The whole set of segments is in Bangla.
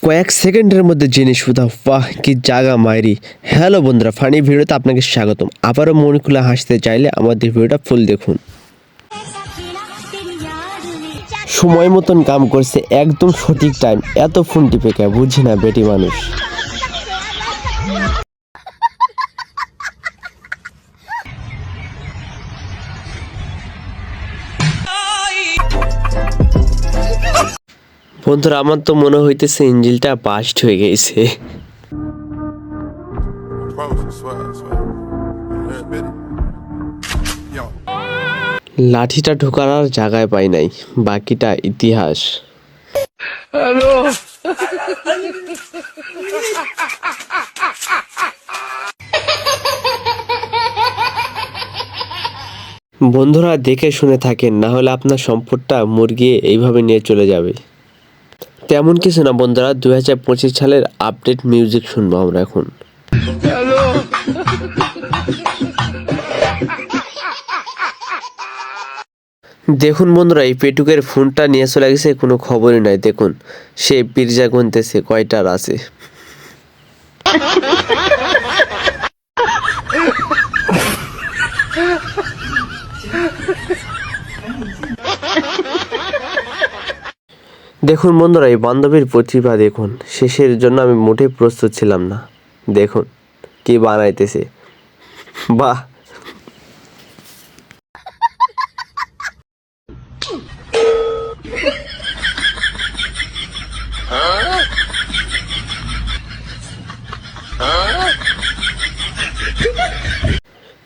কয়েক সেকেন্ডের মধ্যে জিনিস উধাও। বাহ কি জায়গা মাইরি। হ্যালো বন্ধুরা, ফানি ভিডিওতে আপনাকে স্বাগতম। আবারও মন খুলে হাসতে চাইলে আমাদের ভিডিওটা ফুল দেখুন। সময় মতন কাম করছে, একদম সঠিক টাইম। এত ফোন টিপে কে বুঝি না বেটি মানুষ। বন্ধুরা, আমার তো মনে হইতেছে ইঞ্জিনটা বাস্ট হয়ে গেছে। লাঠিটা ঢোকার আর জায়গায় পাই নাই, বাকিটা ইতিহাস। বন্ধুরা দেখে শুনে থাকেন, না হলে আপনার সম্পদটা মুরগি এইভাবে নিয়ে চলে যাবে। তেমন কিছু না বন্ধুরা, 2025 সালের আপডেট মিউজিক শুনবো আমরা এখন। দেখুন বন্ধুরা, এই পেটুকের ফোনটা নিয়ে চলে গেছে, কোনো খবরই নাই। দেখুন সে পিৎজা গুনতেছে কয়টার আছে। দেখুন বন্ধুরা, এই বান্ধবীর প্রতিভা দেখুন। শেষের জন্য আমি মোটেই প্রস্তুত ছিলাম না। দেখুন কি বানাইতেছে, বাহ।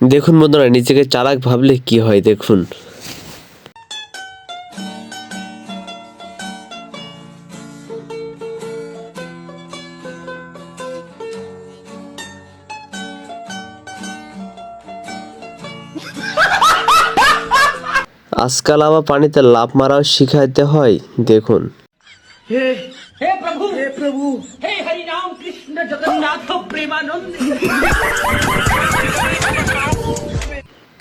দেখুন বন্ধুরা, নিজেকে চালাক ভাবলে কি হয় দেখুন। আজকাল আবার পানিতে লাফ মারাও শিখাইতে হয় দেখুন। हे प्रभु हे हरि राम कृष्ण जगन्नाथ प्रेमानंद।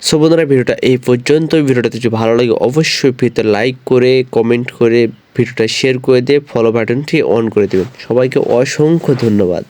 সো বন্ধুরা, ভিডিওটা এই পর্যন্ত। ভিডিওটা যদি ভালো লাগে অবশ্যই ভিডিওতে লাইক করে, কমেন্ট করে, ভিডিওটা শেয়ার করে দিয়ে ফলো বাটনটি অন করে দেবেন। সবাইকে অসংখ্য ধন্যবাদ।